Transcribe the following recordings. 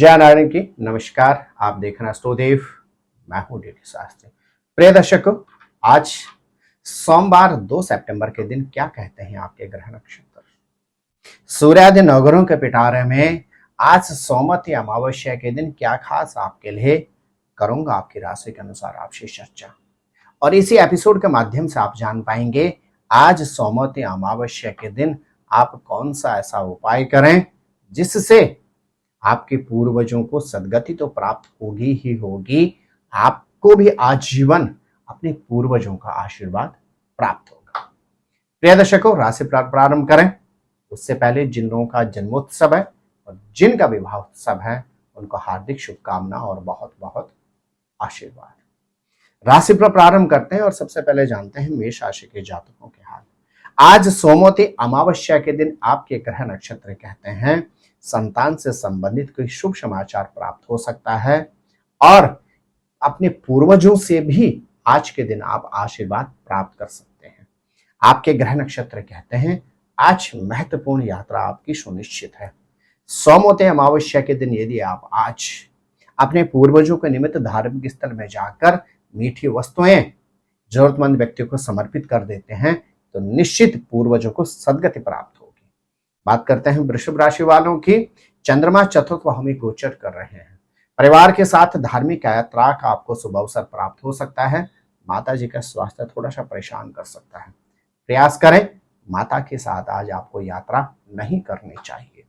जय नारायण की नमस्कार। आप देख रहे हैं एस्ट्रोदेव, मैं हूं डीडी शास्त्री। प्रिय दर्शकों, आज सोमवार 2 सितंबर के दिन क्या कहते हैं आपके ग्रह नक्षत्र। सूर्यादि नवग्रहों के पिटारे में आज सोमवती अमावस्या के दिन क्या खास आपके लिए करूंगा आपकी राशि के अनुसार आपसे चर्चा, और इसी एपिसोड के माध्यम से आप जान पाएंगे आज सोमवती अमावस्या के दिन आप कौन सा ऐसा उपाय करें जिससे आपके पूर्वजों को सद्गति तो प्राप्त होगी ही होगी, आपको भी आजीवन अपने पूर्वजों का आशीर्वाद प्राप्त होगा। प्रिय दर्शकों, राशि प्रारंभ करें उससे पहले जिन लोगों का जन्मोत्सव है और जिनका विवाह उत्सव है उनको हार्दिक शुभकामना और बहुत बहुत आशीर्वाद। राशि पर प्रारंभ करते हैं और सबसे पहले जानते हैं मेष राशि के जातकों के हाल। आज सोमवती अमावस्या के दिन आपके ग्रह नक्षत्र कहते हैं संतान से संबंधित कोई शुभ समाचार प्राप्त हो सकता है और अपने पूर्वजों से भी आज के दिन आप आशीर्वाद प्राप्त कर सकते हैं। आपके ग्रह नक्षत्र कहते हैं आज महत्वपूर्ण यात्रा आपकी सुनिश्चित है। सोमवती अमावस्या के दिन यदि आप आज अपने पूर्वजों के निमित्त धार्मिक स्थल में जाकर मीठी वस्तुएं जरूरतमंद व्यक्तियों को समर्पित कर देते हैं तो निश्चित पूर्वजों को सद्गति प्राप्त होगी। बात करते हैं वृषभ राशि वालों की। चंद्रमा चतुर्थ भाव में गोचर कर रहे हैं। परिवार के साथ धार्मिक यात्रा का आपको शुभ अवसर प्राप्त हो सकता है। माता जी का स्वास्थ्य थोड़ा सा परेशान कर सकता है, प्रयास करें माता के साथ आज आपको यात्रा नहीं करनी चाहिए।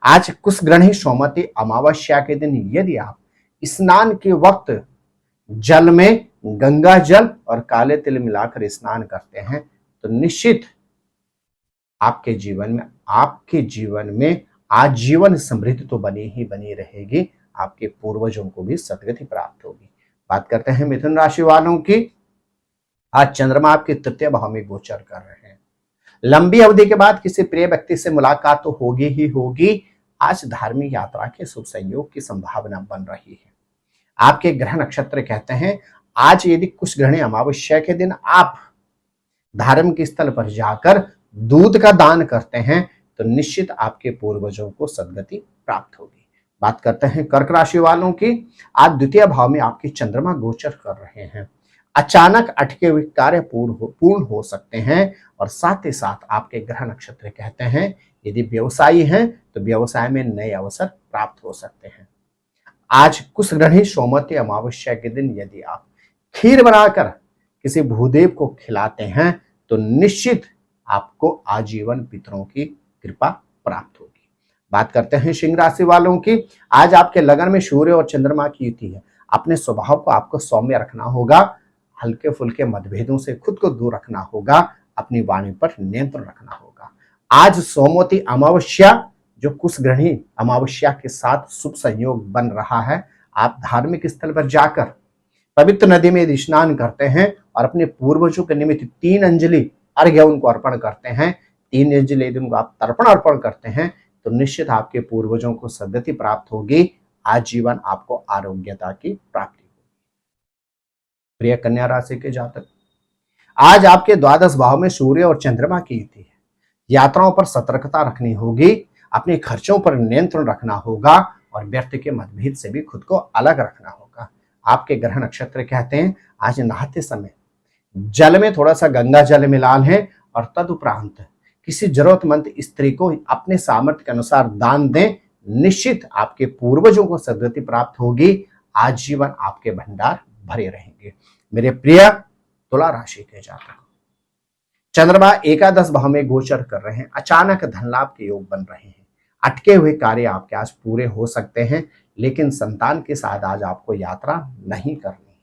आज कुशग्रहणी सोमवती अमावस्या के दिन यदि आप स्नान के वक्त जल में गंगा जल और काले तिल मिलाकर स्नान करते हैं तो निश्चित आपके जीवन में आजीवन समृद्धि तो बनी ही बनी रहेगी, आपके पूर्वजों को भी सद्गति प्राप्त होगी। बात करते हैं मिथुन राशि वालों की। आज चंद्रमा आपके तृतीय भाव में गोचर कर रहे हैं। लंबी अवधि के बाद किसी प्रिय व्यक्ति से मुलाकात तो होगी ही होगी। आज धार्मिक यात्रा के शुभ संयोग की संभावना बन रही है। आपके ग्रह नक्षत्र कहते हैं आज यदि कुशग्रहणी अमावस्या के दिन आप धार्मिक स्थल पर जाकर दूध का दान करते हैं तो निश्चित आपके पूर्वजों को सद्गति प्राप्त होगी। बात करते हैं कर्क राशि वालों की। आज द्वितीय भाव में आपके चंद्रमा गोचर कर रहे हैं। अचानक अटके हुए कार्य पूर्ण हो सकते हैं और साथ ही साथ आपके ग्रह नक्षत्र कहते हैं यदि व्यवसायी हैं तो व्यवसाय में नए अवसर प्राप्त हो सकते हैं। आज कुशग्रहणी सोमवती अमावस्या के दिन यदि आप खीर बनाकर किसी भूदेव को खिलाते हैं तो निश्चित आपको आजीवन पितरों की कृपा प्राप्त होगी। बात करते हैं सिंह राशि वालों की। आज आपके लगन में सूर्य और चंद्रमा की युति है। अपने स्वभाव को आपको सौम्य रखना होगा, हल्के फुल्के मतभेदों से खुद को दूर रखना होगा, अपनी वाणी पर नियंत्रण रखना होगा। आज सोमवती अमावस्या जो कुशग्रहणी अमावस्या के साथ शुभ संयोग बन रहा है, आप धार्मिक स्थल पर जाकर पवित्र नदी में स्नान करते हैं और अपने पूर्वजों के निमित्त 3 अंजलि अर्घ्य उनको अर्पण करते हैं। 3 अंजलि यदि उनको आप तर्पण अर्पण करते हैं तो निश्चित आपके पूर्वजों को सद्गति प्राप्त होगी। आजीवन आपको आरोग्यता की प्राप्ति होगी। प्रिय कन्या राशि के जातक, आज आपके द्वादश भाव में सूर्य और चंद्रमा की युति है। यात्राओं पर सतर्कता रखनी होगी, अपने खर्चों पर नियंत्रण रखना होगा और व्यक्ति के मतभेद से भी खुद को अलग रखना होगा। आपके ग्रह नक्षत्र कहते हैं आज नहाते समय जल में थोड़ा सा गंगा जल मिला लें और तदुपरांत किसी जरूरतमंद स्त्री को अपने सामर्थ्य के अनुसार दान दें। निश्चित आपके पूर्वजों को सद्गति प्राप्त होगी। आजीवन आपके भंडार भरे रहेंगे। मेरे प्रिय तुला राशि के जातक, चंद्रमा एकादश भाव में गोचर कर रहे हैं। अचानक धन लाभ के योग बन रहे हैं। अटके हुए कार्य आपके आज पूरे हो सकते हैं, लेकिन संतान के साथ आज आपको यात्रा नहीं करनी है।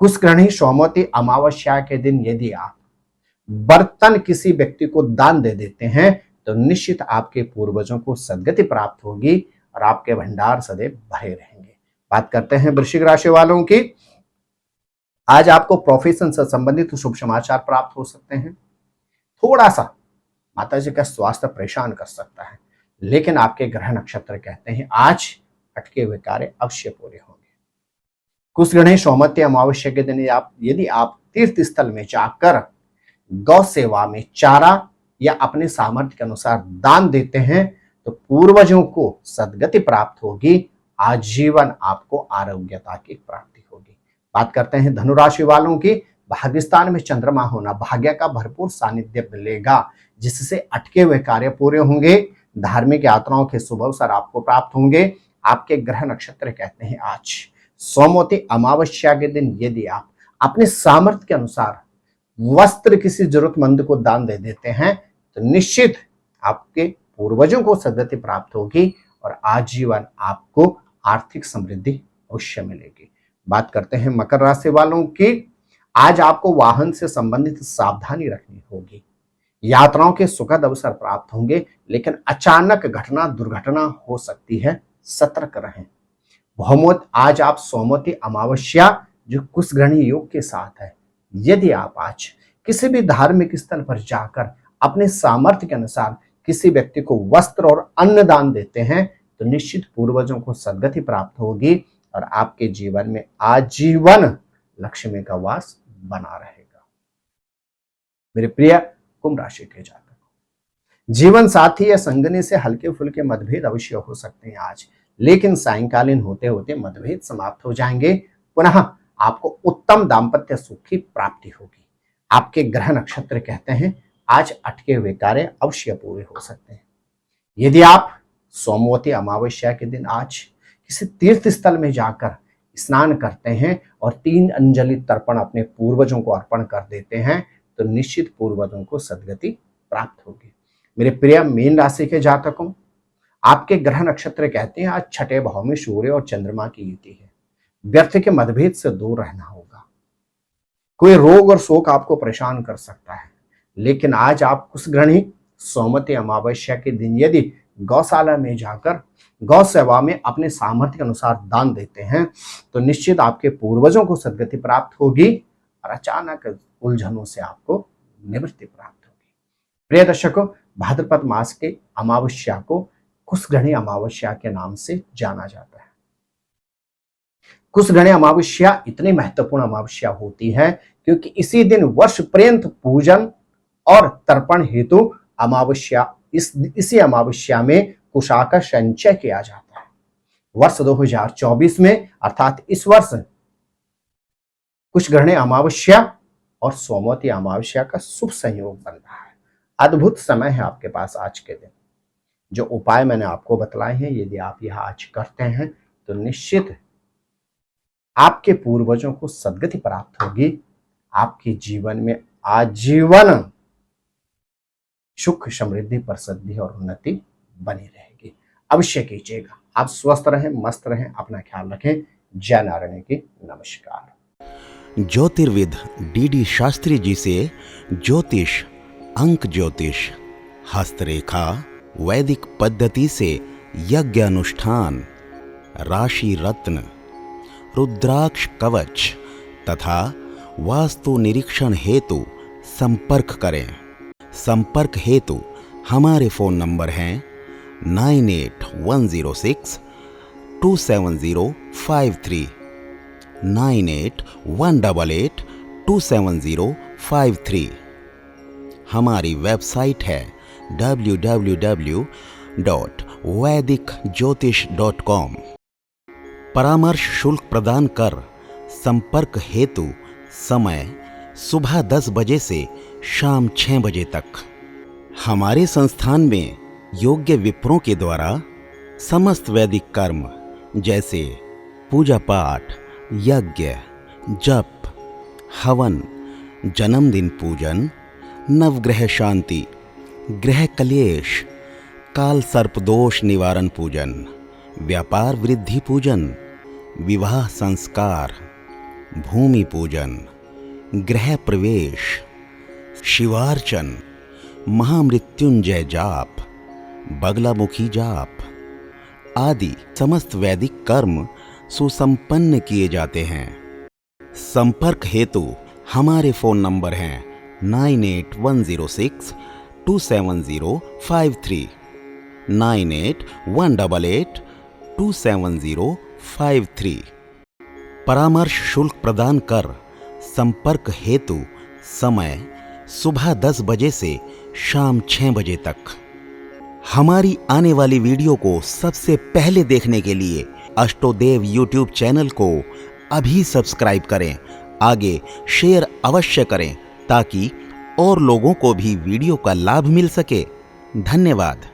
कुशग्रहणी सोमवती अमावस्या के दिन यदि आप बर्तन किसी व्यक्ति को दान दे देते हैं तो निश्चित आपके पूर्वजों को सद्गति प्राप्त होगी और आपके भंडार सदैव भरे रहेंगे। बात करते हैं वृश्चिक राशि वालों की। आज आपको प्रोफेशन से संबंधित शुभ समाचार प्राप्त हो सकते हैं। थोड़ा सा माता जी का स्वास्थ्य परेशान कर सकता है, लेकिन आपके ग्रह नक्षत्र कहते हैं आज अटके हुए कार्य अवश्य पूरे होंगे। कुशग्रहणी सोमवती अमावस्या के दिन यदि आप तीर्थ स्थल में जाकर गौ सेवा में चारा या अपने सामर्थ्य के अनुसार दान देते हैं तो पूर्वजों को सद्गति प्राप्त होगी, आजीवन आपको आरोग्यता की प्राप्ति होगी। बात करते हैं धनुराशि वालों की। भाग्यस्थान में चंद्रमा होना भाग्य का भरपूर सानिध्य मिलेगा, जिससे अटके हुए कार्य पूरे होंगे। धार्मिक यात्राओं के शुभ अवसर आपको प्राप्त होंगे। आपके ग्रह नक्षत्र कहते हैं आज सोमवती अमावस्या के दिन यदि आप अपने सामर्थ्य के अनुसार वस्त्र किसी जरूरतमंद को दान दे देते हैं तो निश्चित आपके पूर्वजों को सद्गति प्राप्त होगी और आजीवन आपको आर्थिक समृद्धि अवश्य मिलेगी। बात करते हैं मकर राशि वालों की। आज आपको वाहन से संबंधित सावधानी रखनी होगी। यात्राओं के सुखद अवसर प्राप्त होंगे, लेकिन अचानक घटना दुर्घटना हो सकती है, सतर्क रहें। बहुमत आज आप सोमवती अमावस्या जो कुशग्रहणी योग के साथ है, यदि आप आज किसी भी धार्मिक स्थल पर जाकर अपने सामर्थ्य के अनुसार किसी व्यक्ति को वस्त्र और अन्न दान देते हैं तो निश्चित पूर्वजों को सद्गति प्राप्त होगी और आपके जीवन में आजीवन लक्ष्मी का वास बना रहेगा। मेरे प्रिय कुंभ राशि के जातक, जीवन साथी या संगनी से हल्के फुल्के मतभेद अवश्य हो सकते हैं आज, लेकिन सायंकालीन होते होते मतभेद समाप्त हो जाएंगे। पुनः आपको उत्तम दाम्पत्य सुख की प्राप्ति होगी। आपके ग्रह नक्षत्र कहते हैं आज अटके हुए कार्य अवश्य पूरे हो सकते हैं। यदि आप सोमवती अमावस्या के दिन आज किसी तीर्थ स्थल में जाकर स्नान करते हैं और 3 अंजलि तर्पण अपने पूर्वजों को अर्पण कर देते हैं तो निश्चित पूर्वजों को सद्गति प्राप्त होगी। मेरे प्रिय मीन राशि के जातकों, आपके ग्रह नक्षत्र कहते हैं आज छठे भाव में सूर्य और चंद्रमा की युति है। व्यर्थ के मतभेद से दूर रहना होगा। कोई रोग और शोक आपको परेशान कर सकता है, लेकिन आज आप कुशग्रहणी सोमवती अमावस्या के दिन यदि गौशाला में जाकर गौ सेवा में अपने सामर्थ्य के अनुसार दान देते हैं तो निश्चित आपके पूर्वजों को सद्गति प्राप्त होगी और अचानक उलझनों से आपको निवृत्ति प्राप्त होगी। प्रिय दर्शकों, भाद्रपद मास के अमावस्या को कुशग्रहणी अमावस्या के नाम से जाना जाता है। कुशग्रहणी अमावस्या इतनी महत्वपूर्ण अमावस्या होती है क्योंकि इसी दिन वर्ष पर्यंत पूजन और तर्पण हेतु अमावस्या इसी अमावस्या में कुशा का संचय किया जाता है। वर्ष 2024 में अर्थात इस वर्ष कुशग्रहणी अमावस्या और सोमवती अमावस्या का शुभ संयोग बन रहा है। अद्भुत समय है आपके पास आज के दिन। जो उपाय मैंने आपको बतलाए हैं यदि आप यह आज करते हैं तो निश्चित आपके पूर्वजों को सद्गति प्राप्त होगी। आपके जीवन में आजीवन सुख समृद्धि प्रसिद्धि और उन्नति बनी रहेगी। अवश्य कीजिएगा। आप स्वस्थ रहें, मस्त रहें, अपना ख्याल रखें। जय नारायण की नमस्कार। ज्योतिर्विद डीडी शास्त्री जी से ज्योतिष, अंक ज्योतिष, हस्तरेखा, वैदिक पद्धति से यज्ञ अनुष्ठान, राशि रत्न, रुद्राक्ष कवच तथा वास्तु निरीक्षण हेतु संपर्क करें। संपर्क हेतु हमारे फोन नंबर हैं 9811062705 9818827053। हमारी वेबसाइट है www.vedicjyotish.com। परामर्श शुल्क प्रदान कर संपर्क हेतु समय सुबह 10 बजे से शाम 6 बजे तक। हमारे संस्थान में योग्य विप्रों के द्वारा समस्त वैदिक कर्म जैसे पूजा पाठ, यज्ञ, जप, हवन, जन्मदिन पूजन, नवग्रह शांति, ग्रह कलेश, काल सर्पदोष निवारण पूजन, व्यापार वृद्धि पूजन, विवाह संस्कार, भूमि पूजन, गृह प्रवेश, शिवार्चन, महामृत्युंजय जाप, बगलामुखी जाप आदि समस्त वैदिक कर्म सुसंपन्न किए जाते हैं। संपर्क हेतु हमारे फोन नंबर हैं 9810627053, 9818827053। परामर्श शुल्क प्रदान कर संपर्क हेतु समय सुबह 10 बजे से शाम 6 बजे तक। हमारी आने वाली वीडियो को सबसे पहले देखने के लिए अष्टोदेव यूट्यूब चैनल को अभी सब्सक्राइब करें। आगे शेयर अवश्य करें ताकि और लोगों को भी वीडियो का लाभ मिल सके। धन्यवाद।